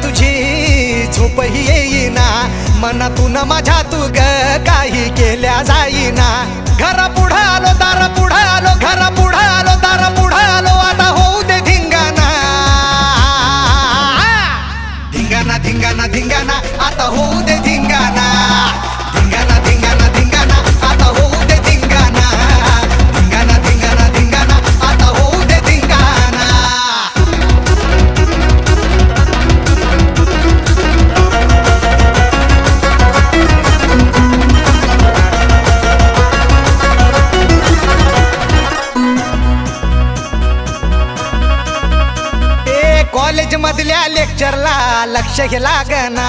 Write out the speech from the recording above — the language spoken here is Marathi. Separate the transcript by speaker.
Speaker 1: तुझी झोपही येईना, मनातून माझ्या तू ग काही केल्या जाईना. घरा पुढं आलो दार पुढं आलो, घरा पुढं आलो दार पुढं आलो, आता होऊ दे धिंगाणा. धिंगाणा धिंगाणा धिंगाणा आता होऊ दे धिंगाणा. धिंगाणा धिंगाणा धिंगाणा आता होऊ दे धिंगाणा. धिंगाणा धिंगाणा धिंगाणा आता होऊ दे धिंगाणा. कॉलेज मधल्या लेक्चरला लक्ष हे लागना,